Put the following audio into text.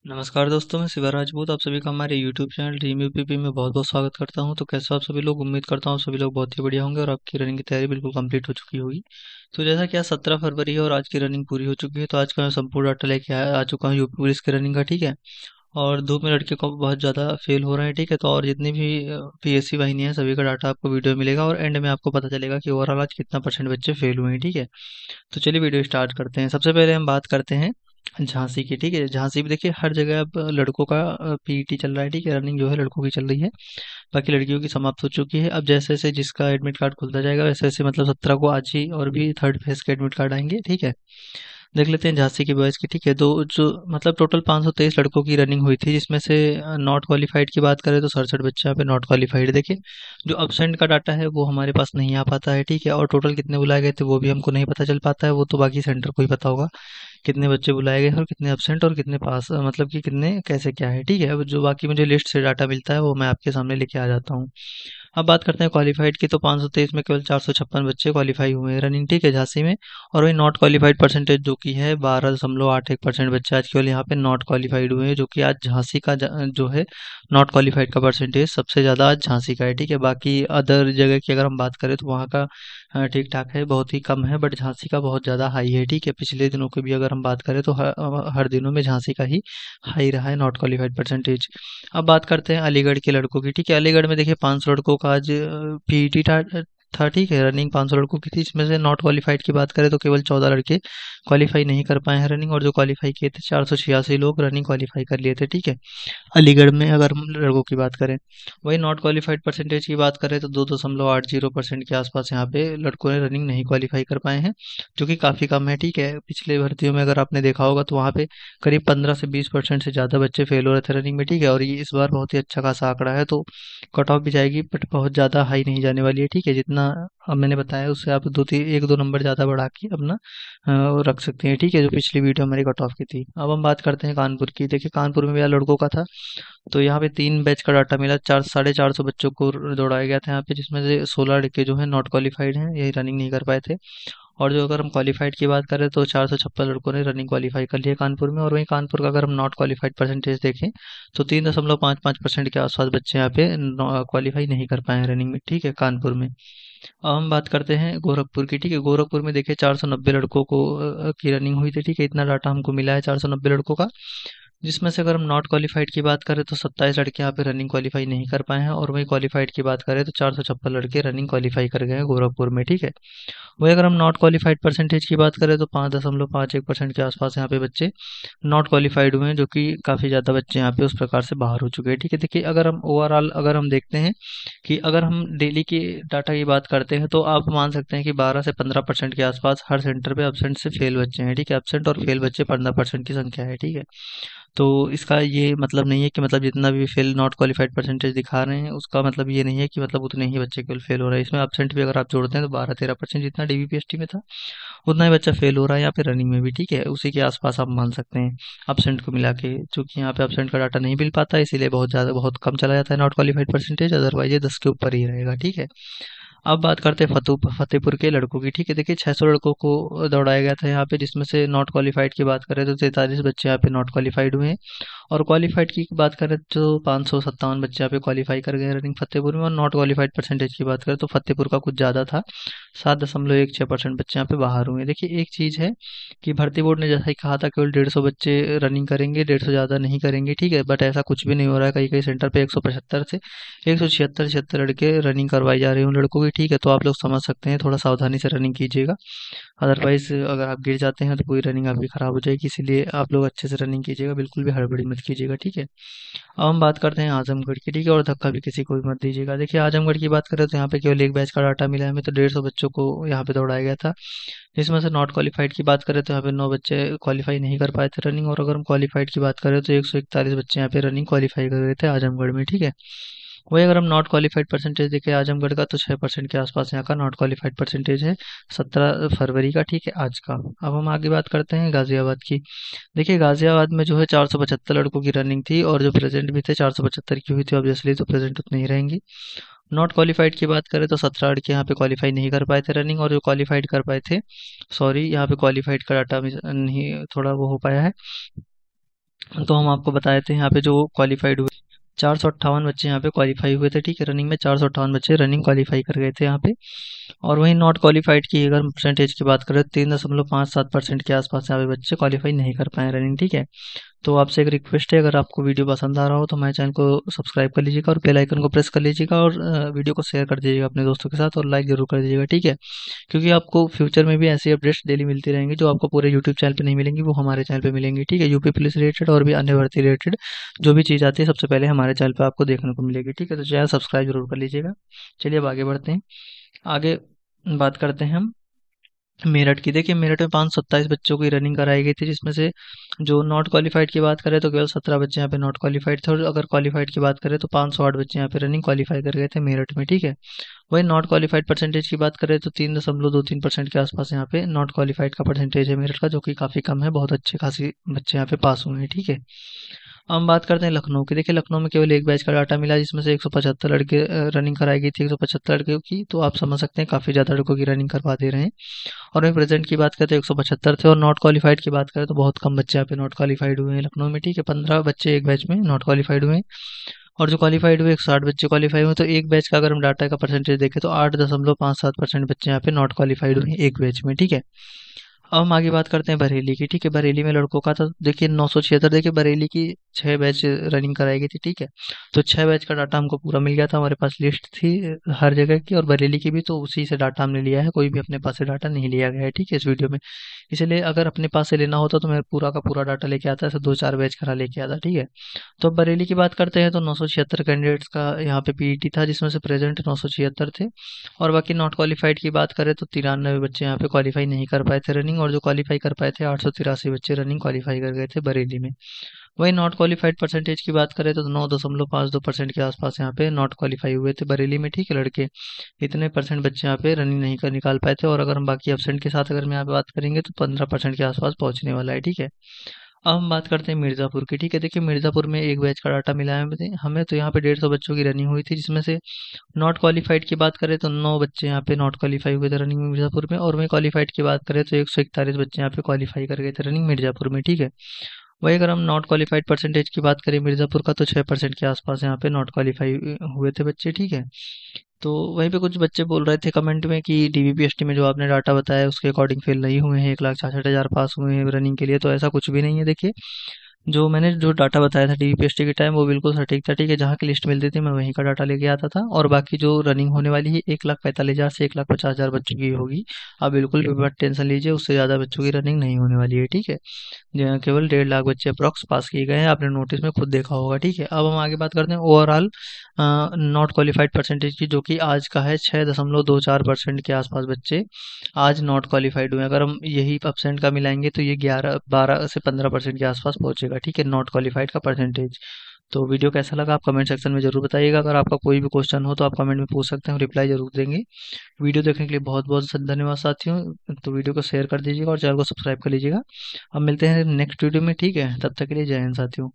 नमस्कार दोस्तों, मैं शिवा राजपूत आप सभी का हमारे यूट्यूब चैनल ड्रीम यूपीपी में बहुत बहुत स्वागत करता हूं। तो कैसे हो आप सभी लोग? उम्मीद करता हूं सभी लोग बहुत ही बढ़िया होंगे और आपकी रनिंग की तैयारी बिल्कुल कंप्लीट हो चुकी होगी। तो जैसा कि आज 17 फरवरी है और आज की रनिंग पूरी हो चुकी है, तो आज का मैं संपूर्ण डाटा लेके आ चुका हूँ यूपी पुलिस की रनिंग का। ठीक है। और धूप में लड़के को बहुत ज़्यादा फेल हो रहे हैं। ठीक है। तो और जितनी भी पीएससी वाहिनी है सभी का डाटा आपको वीडियो में मिलेगा और एंड में आपको पता चलेगा कि ओवरऑल आज कितना परसेंट बच्चे फेल हुए हैं। ठीक है। तो चलिए वीडियो स्टार्ट करते हैं। सबसे पहले हम बात करते हैं झांसी की। ठीक है। झांसी में देखिए हर जगह अब लड़कों का पीईटी चल रहा है। ठीक है। रनिंग जो है लड़कों की चल रही है, बाकी लड़कियों की समाप्त हो चुकी है। अब जैसे जैसे जिसका एडमिट कार्ड खुलता जाएगा वैसे वैसे मतलब 17 को आज ही और भी थर्ड फेज के एडमिट कार्ड आएंगे। ठीक है। देख लेते हैं झांसी की बॉयज़ की। ठीक है। दो जो मतलब टोटल 523 लड़कों की रनिंग हुई थी, जिसमें से नॉट क्वालिफाइड की बात करें तो 67 बच्चे यहाँ पे नॉट क्वालिफाइड। देखिए जो अब्सेंट का डाटा है वो हमारे पास नहीं आ पाता है। ठीक है। और टोटल कितने बुलाए गए थे वो भी हमको नहीं पता चल पाता है, वो तो बाकी सेंटर को ही पता होगा कितने बच्चे बुलाए गए हैं और कितने अब्सेंट और कितने पास, मतलब कि कितने कैसे क्या है। ठीक है। अब जो बाकी मुझे लिस्ट से डाटा मिलता है वो मैं आपके सामने लेके आ जाता हूँ। अब बात करते हैं क्वालिफाइड की। तो 523 में केवल 456 बच्चे क्वालिफाई हुए हैं रनिंग। ठीक है, झांसी में। और वही नॉट क्वालिफाइड परसेंटेज जो कि है 12.81% बच्चे आज केवल यहाँ पे नॉट क्वालिफाइड हुए हैं, जो कि आज झांसी का जो है नॉट क्वालिफाइड का परसेंटेज सबसे ज़्यादा आज झांसी का है। ठीक है। बाकी अदर जगह की अगर हम बात करें तो वहाँ का ठीक ठाक है, बहुत ही कम है, बट झांसी का बहुत ज़्यादा हाई है। ठीक है। पिछले दिनों की भी अगर हम बात करें तो हर दिनों में झांसी का ही हाई रहा है नॉट क्वालिफाइड परसेंटेज। अब बात करते हैं अलीगढ़ के लड़कों की। ठीक है। अलीगढ़ में देखिए 500 लड़कों का आज पीईटी था। ठीक है। रनिंग 500 लड़कों की थी, इसमें से नॉट क्वालिफाइड की बात करें तो केवल 14 लड़के क्वालिफाई नहीं कर पाए हैं रनिंग, और जो क्वालिफाई किए थे 486 लोग रनिंग क्वालिफाई कर लिए थे। ठीक है। अलीगढ़ में अगर हम लड़कों की बात करें, वही नॉट क्वालिफाइड परसेंटेज की बात करें तो 2.80% के आसपास यहाँ पे लड़कों ने रनिंग नहीं क्वालिफाई कर पाए हैं, जो कि काफ़ी कम है। ठीक है। पिछले भर्तियों में अगर आपने देखा होगा तो वहाँ पे करीब 15 से 20% से ज़्यादा बच्चे फेल हो रहे थे रनिंग में। ठीक है। और ये इस बार बहुत ही अच्छा खासा आंकड़ा है, तो कट ऑफ भी जाएगी बट बहुत ज़्यादा हाई नहीं जाने वाली है। ठीक है। जितना अब मैंने बताया उससे आप दो तीन एक दो नंबर ज़्यादा बढ़ा के अपना रख सकते हैं। ठीक है। जो पिछली वीडियो हमारी कट ऑफ की थी। अब हम बात करते हैं कानपुर की। देखिए कानपुर में भी यार लड़कों का था, तो यहाँ पे 3 बैच का डाटा मिला। 450 बच्चों को दौड़ाया गया था यहाँ पे, जिसमें से 16 लड़के जो है नॉट क्वालिफाइड हैं, यही रनिंग नहीं कर पाए थे। और जो अगर हम क्वालिफाइड की बात करें तो 456 लड़कों ने रनिंग क्वालिफाई कर लिया कानपुर में। और वहीं कानपुर का अगर हम नॉट क्वालिफाइड परसेंटेज देखें तो 3.55% के आसपास बच्चे यहाँ पे क्वालिफाई नहीं कर पाए हैं रनिंग में। ठीक है, कानपुर में। अब हम बात करते हैं गोरखपुर की। ठीक है। गोरखपुर में देखिए 490 लड़कों को की रनिंग हुई थी। ठीक है। इतना डाटा हमको मिला है 490 लड़कों का, जिसमें से अगर हम नॉट क्वालिफाइड की बात करें तो 27 लड़के यहाँ पे रनिंग क्वालिफाई नहीं कर पाए हैं, और वहीं क्वालिफाइड की बात करें तो 456 लड़के रनिंग क्वालिफाई कर गए हैं गोरखपुर में। ठीक है। वही अगर हम नॉट क्वालिफाइड परसेंटेज की बात करें तो 5.51% के आसपास यहाँ पे बच्चे नॉट क्वालिफाइड हुए हैं, जो कि काफ़ी ज़्यादा बच्चे यहाँ पे उस प्रकार से बाहर हो चुके हैं। ठीक है। देखिए अगर हम ओवरऑल अगर हम देखते हैं कि अगर हम डेली की डाटा की बात करते हैं तो आप मान सकते हैं कि 12 से 15% के आसपास हर सेंटर पे एब्सेंट से फेल बच्चे हैं। ठीक है। एब्सेंट और फेल बच्चे 15% की संख्या है। ठीक है। तो इसका ये मतलब नहीं है कि मतलब जितना भी फेल नॉट क्वालिफाइड परसेंटेज दिखा रहे हैं उसका मतलब ये नहीं है कि मतलब उतने ही बच्चे केवल फेल हो रहे हैं। इसमें एब्सेंट भी अगर आप जोड़ते हैं तो 12-13% जितना डीबीपीएसटी में था उतना ही बच्चा फेल हो रहा है यहाँ पे रनिंग में भी। ठीक है। उसी के आसपास आप मान सकते हैं एब्सेंट को मिला के, चूंकि यहाँ पे एब्सेंट का डाटा नहीं मिल पाता है इसीलिए बहुत ज़्यादा बहुत कम चला जाता है नॉट क्वालिफाइड परसेंटेज, अदरवाइज ये 10 के ऊपर ही रहेगा। ठीक है। अब बात करते हैं फतेहपुर के लड़कों की। ठीक है। देखिए 600 लड़कों को दौड़ाया गया था यहाँ पे, जिसमें से नॉट क्वालिफाइड की बात करें तो 43 बच्चे यहाँ पे नॉट क्वालिफाइड हुए हैं, और क्वालिफाइड की बात करें तो 557 बच्चे यहाँ पे क्वालिफाई कर गए रनिंग फतेहपुर में। और नॉट क्वालिफाइड परसेंटेज की बात करें तो फतेहपुर का कुछ ज़्यादा था, 7.16% बच्चे यहाँ पे बाहर हुए हैं। देखिए एक चीज़ है कि भर्ती बोर्ड ने जैसा ही कहा था केवल 150 बच्चे रनिंग करेंगे, 150 ज़्यादा नहीं करेंगे। ठीक है। बट ऐसा कुछ भी नहीं हो रहा है। कई कई सेंटर पे 175 से 176 लड़के रनिंग करवाई जा रही हैं उन लड़कों की। ठीक है। तो आप लोग समझ सकते हैं, थोड़ा सावधानी से रनिंग कीजिएगा, अदरवाइज अगर आप गिर जाते हैं तो पूरी रनिंग आपकी खराब हो जाएगी। इसीलिए आप लोग अच्छे से रनिंग कीजिएगा, बिल्कुल भी हड़बड़ी मत कीजिएगा। ठीक है। अब हम बात करते हैं आजमगढ़ की। ठीक है। और धक्का भी किसी को भी मत दीजिएगा। देखिए आजमगढ़ की बात करें तो यहाँ पे केवल एक बैच का डाटा मिला है हमें, तो 150 बच्चों को यहाँ पे दौड़ाया गया था, जिसमें से नॉट क्वालिफाइड की बात करें तो यहाँ पे 9 बच्चे क्वालिफाई नहीं कर पाए थे रनिंग, और अगर हम क्वालिफाइड की बात करें तो 141 बच्चे यहाँ पे रनिंग क्वालिफाई कर गए थे आजमगढ़ में। ठीक है। वही अगर हम नॉट क्वालिफाइड परसेंटेज देखें आजमगढ़ का तो 6% के आसपास यहाँ का नॉट क्वालिफाइड परसेंटेज है 17 फरवरी का। ठीक है, आज का। अब हम आगे बात करते हैं गाजियाबाद की। देखिए गाजियाबाद में जो है 475 लड़कों की रनिंग थी, और जो प्रेजेंट भी थे 475 की हुई थी ऑब्वियसली, तो प्रेजेंट उतने ही रहेंगी। नॉट क्वालिफाइड की बात करें तो 17 लड़के यहाँ पे क्वालिफाई नहीं कर पाए थे रनिंग, और जो क्वालिफाइड कर पाए थे, सॉरी यहाँ पे क्वालिफाइड का डाटा नहीं थोड़ा वो हो पाया है, तो हम आपको बताए थे यहाँ पे जो क्वालिफाइड हुए 458 बच्चे यहाँ पे क्वालिफाई हुए थे, ठीक है। रनिंग में 458 बच्चे रनिंग क्वालिफाई कर गए थे यहाँ पे। और वहीं नॉट क्वालिफाइड की अगर परसेंटेज की बात करें तो 3.57% के आसपास यहाँ पे बच्चे क्वालिफाई नहीं कर पाए रनिंग, ठीक है। तो आपसे एक रिक्वेस्ट है, अगर आपको वीडियो पसंद आ रहा हो तो हमारे चैनल को सब्सक्राइब कर लीजिएगा और बेल आइकन को प्रेस कर लीजिएगा, और वीडियो को शेयर कर दीजिएगा अपने दोस्तों के साथ, और लाइक जरूर कर दीजिएगा, ठीक है। क्योंकि आपको फ्यूचर में भी ऐसी अपडेट्स डेली मिलती रहेंगी जो आपको पूरे यूट्यूब चैनल पे नहीं मिलेंगी, वो हमारे चैनल पे मिलेंगी, ठीक है। यूपी पुलिस रिलेटेड और भी अन्य भर्ती रिलेटेड जो भी चीज़ आती है सबसे पहले हमारे चैनल पे आपको देखने को मिलेगी, ठीक है। तो चैनल सब्सक्राइब जरूर कर लीजिएगा। चलिए अब आगे बढ़ते हैं। आगे बात करते हैं हम मेरठ की। देखिए मेरठ में 527 बच्चों की रनिंग कराई गई थी, जिसमें से जो नॉट क्वालिफाइड की बात करें तो केवल 17 बच्चे यहाँ पे नॉट क्वालिफाइड थे, और अगर क्वालिफाइड की बात करें तो 508 बच्चे यहाँ पे रनिंग क्वालिफाई कर गए थे मेरठ में, ठीक है। वही नॉट क्वालिफाइड परसेंटेज की बात करें तो 3.23% के आसपास यहाँ पे नॉट क्वालिफाइड का परसेंटेज है मेरठ का, जो कि काफ़ी कम है। बहुत अच्छे खासी बच्चे यहाँ पे पास हुए हैं, ठीक है। अब हम बात करते हैं लखनऊ की। देखिए लखनऊ में केवल एक बैच का डाटा मिला, जिसमें से 175 लड़के रनिंग कराई गई थी, 175 लड़कियों की। तो आप समझ सकते हैं काफ़ी ज़्यादा लड़कों की रनिंग करवा दे रहे हैं। और वहीं प्रेजेंट की बात करें तो 175 थे, और नॉट क्वालिफाइड की बात करें तो बहुत कम बच्चे यहाँ पे नॉट क्वालिफाइड हुए हैं लखनऊ में, ठीक है। 15 बच्चे एक बैच में नॉट क्वालिफाइड हुए हैं, और जो क्वालिफाइड हुए 160 बच्चे क्वालिफाई हुए। तो एक बैच का अगर हम डाटा का परसेंटेज देखें तो 8.57% बच्चे यहाँ पे नॉट क्वालिफाइड हुए हैं एक बैच में, ठीक है। अब हम आगे बात करते हैं बरेली की, ठीक है। बरेली में लड़कों का था देखिए 976। देखिए बरेली की 6 बैच रनिंग कराई गई थी, ठीक है। तो 6 बैच का डाटा हमको पूरा मिल गया था, हमारे पास लिस्ट थी हर जगह की, और बरेली की भी, तो उसी से डाटा हमने लिया है, कोई भी अपने पास से डाटा नहीं लिया गया है, ठीक है, इस वीडियो में। इसलिए अगर अपने पास से लेना होता तो मैं पूरा का पूरा डाटा लेके आता, ऐसे 2-4 बैच करा लेके आता, ठीक है। तो अब बरेली की बात करते हैं तो 976 कैंडिडेट्स का यहाँ पे पीईटी था, जिसमें से प्रेजेंट 976 थे। और बाकी नॉट क्वालिफाइड की बात करें तो 93 बच्चे यहाँ पे क्वालिफाई नहीं कर पाए थे रनिंग, और जो क्वालिफाई कर पाए थे 883 बच्चे रनिंग क्वालिफाई कर गए थे बरेली में। वही नॉट क्वालिफाइड परसेंटेज की बात करें तो 9.52% के आसपास यहाँ पे नॉट क्वालिफाई हुए थे बरेली में, ठीक है लड़के। इतने परसेंट बच्चे यहाँ पे रनिंग नहीं कर निकाल पाए थे, और अगर हम बाकी एब्सेंट के साथ अगर मैं यहाँ पे बात करेंगे तो 15% के आसपास पहुंचने वाला है, ठीक है। अब हम बात करते हैं मिर्ज़ापुर की, ठीक है। देखिए मिर्ज़ापुर में एक बैच का डाटा मिला है हमें, तो यहाँ पे 150 बच्चों की रनिंग हुई थी, जिसमें से नॉट क्वालिफाइड की बात करें तो 9 बच्चे यहाँ पे नॉट क्वालिफाई हुए थे रनिंग में मिर्ज़ापुर में, और वहीं क्वालिफाइड की बात करें तो 141 बच्चे यहाँ पे क्वालिफाई कर गए थे रनिंग मिर्ज़ापुर में, ठीक है। वही अगर हम नॉट क्वालिफाइड परसेंटेज की बात करें मिर्ज़ापुर का, तो 6% के आसपास यहाँ पे नॉट क्वालिफाई हुए थे बच्चे, ठीक है। तो वहीं पे कुछ बच्चे बोल रहे थे कमेंट में कि डीबीपीएसटी में जो आपने डाटा बताया उसके अकॉर्डिंग फेल नहीं हुए हैं, 1,66,000 पास हुए हैं रनिंग के लिए, तो ऐसा कुछ भी नहीं है। देखिए जो मैंने जो डाटा बताया था डीपीएसटी के टाइम वो बिल्कुल सटीक था, ठीक है। जहाँ की लिस्ट मिलती थी मैं वहीं का डाटा लेके आता था, और बाकी जो रनिंग होने वाली है 1,45,000 से 1,50,000 बच्चों की होगी। आप बिल्कुल भी मत टेंशन लीजिए, उससे ज़्यादा बच्चों की रनिंग नहीं होने वाली है, ठीक है। जहाँ केवल 1.5 लाख बच्चे अप्रॉक्स पास किए गए हैं, आपने नोटिस में खुद देखा होगा, ठीक है। अब हम आगे बात करते हैं ओवरऑल नॉट क्वालिफाइड परसेंटेज की, जो कि आज का है 6.24% के आसपास बच्चे आज नॉट क्वालिफाइड हुए हैं। अगर हम यही परसेंट का मिलाएंगे तो ये 12 से 15% के आसपास पहुंचेगा, ठीक है, नॉट क्वालिफाइड का परसेंटेज। तो वीडियो कैसा लगा आप कमेंट सेक्शन में जरूर बताइएगा। अगर आपका कोई भी क्वेश्चन हो तो आप कमेंट में पूछ सकते हैं, रिप्लाई जरूर देंगे। वीडियो देखने के लिए बहुत बहुत धन्यवाद साथियों। तो वीडियो को शेयर कर दीजिएगा और चैनल को सब्सक्राइब कर लीजिएगा। अब मिलते हैं नेक्स्ट वीडियो में, ठीक है, तब तक के लिए जय हिंद साथियों।